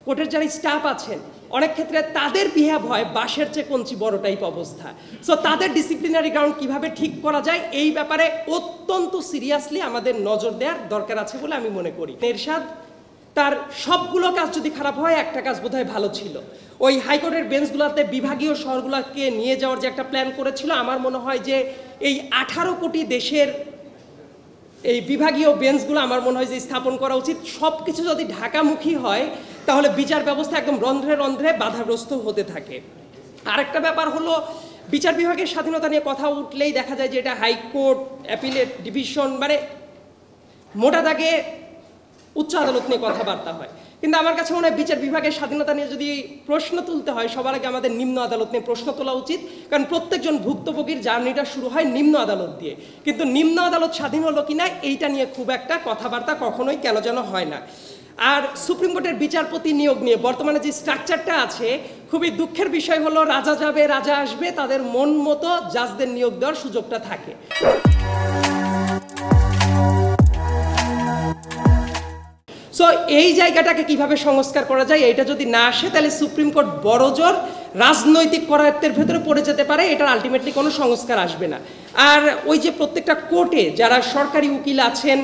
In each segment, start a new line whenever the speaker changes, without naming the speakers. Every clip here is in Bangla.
কোর্টের যারা স্টাফ আছেন অনেক ক্ষেত্রে তাদের বিহেভ হয় বাঁশের চেয়ে কঞ্চি বড় টাইপ অবস্থা। সো তাদের ডিসিপ্লিনারি গ্রাউন্ড কিভাবে ঠিক করা যায় এই ব্যাপারে অত্যন্ত সিরিয়াসলি আমাদের নজর দেওয়ার দরকার আছে বলে আমি মনে করি। এরশাদ তার সবগুলো কাজ যদি খারাপ হয়, একটা কাজ বোধহয় ভালো ছিল। ওই হাইকোর্টের বেঞ্চগুলোতে বিভাগীয় শহরগুলোকে নিয়ে যাওয়ার যে একটা প্ল্যান করেছিল, আমার মনে হয় যে এই 18 কোটি দেশের এই বিভাগীয় বেঞ্চগুলো আমার মনে হয় যে স্থাপন করা উচিত। সব কিছু যদি ঢাকামুখী হয় তাহলে বিচার ব্যবস্থা একদম রন্ধ্রে রন্ধ্রে বাধাগ্রস্ত হতে থাকে। আরেকটা ব্যাপার হলো, বিচার বিভাগের স্বাধীনতা নিয়ে কথা উঠলেই দেখা যায় যে এটা হাইকোর্ট, অ্যাপিলেট ডিভিশন, মানে মোটা দাগে উচ্চ আদালত নিয়ে কথাবার্তা হয়। কিন্তু আমার কাছে মনে হয় বিচার বিভাগের স্বাধীনতা নিয়ে যদি প্রশ্ন তুলতে হয়, সবার আগে আমাদের নিম্ন আদালত নিয়ে প্রশ্ন তোলা উচিত। কারণ প্রত্যেকজন ভুক্তভোগীর জার্নিটা শুরু হয় নিম্ন আদালত দিয়ে, কিন্তু নিম্ন আদালত স্বাধীন হলো কিনা এইটা নিয়ে খুব একটা কথাবার্তা কখনোই কেন যেন হয় না। আর সুপ্রিম কোর্টের বিচারপতি নিয়োগ নিয়ে বর্তমানে যে স্ট্রাকচারটা আছে, খুবই দুঃখের বিষয় হলো রাজা যাবে রাজা আসবে, তাদের মন মতো জাজদের নিয়োগ দেওয়ার সুযোগটা থাকে। সো এই জায়গাটাকে কিভাবে সংস্কার করা যায়, এটা যদি না আসে তাহলে সুপ্রিম কোর্ট বড়জোর রাজনৈতিক করায়ত্তের ভেতরে পড়ে যেতে পারে, এটার আলটিমেটলি কোনো সংস্কার আসবে না। আর ওই যে প্রত্যেকটা কোর্টে যারা সরকারি উকিল আছেন,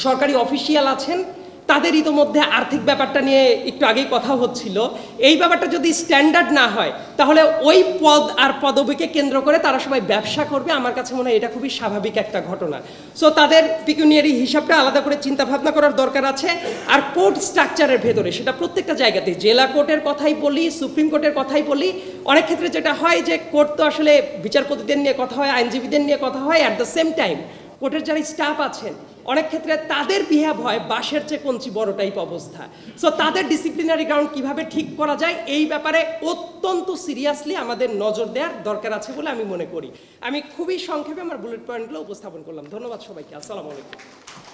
সরকারি অফিসিয়াল আছেন, তাদের ইতোমধ্যে আর্থিক ব্যাপারটা নিয়ে একটু আগেই কথা হচ্ছিল। এই ব্যাপারটা যদি স্ট্যান্ডার্ড না হয় তাহলে ওই পদ আর পদবিকে কেন্দ্র করে তারা সবাই ব্যবসা করবে। আমার কাছে মনে হয় এটা খুবই স্বাভাবিক একটা ঘটনা। সো তাদের পিকুনিয়ারি হিসাবটা আলাদা করে চিন্তা ভাবনা করার দরকার আছে। আর কোর্ট স্ট্রাকচারের ভেতরে সেটা প্রত্যেকটা জায়গাতে, জেলা কোর্টের কথাই বলি, সুপ্রিম কোর্টের কথাই বলি, অনেক ক্ষেত্রে যেটা হয় যে কোর্ট তো আসলে বিচারপতিদের নিয়ে কথা হয়, আইনজীবীদের নিয়ে কথা হয়, অ্যাট দ্য সেম টাইম কোর্টের যারা স্টাফ আছেন অনেক ক্ষেত্রে তাদের বিহেভ হয় বাঁশের চেয়ে কঞ্চি বড় টাইপ অবস্থা। সো তাদের ডিসিপ্লিনারি গ্রাউন্ড কিভাবে ঠিক করা যায় এই ব্যাপারে অত্যন্ত সিরিয়াসলি আমাদের নজর দেওয়ার দরকার আছে বলে আমি মনে করি। আমি খুবই সংক্ষেপে আমার বুলেট পয়েন্টগুলো উপস্থাপন করলাম। ধন্যবাদ সবাইকে। আসসালামু আলাইকুম।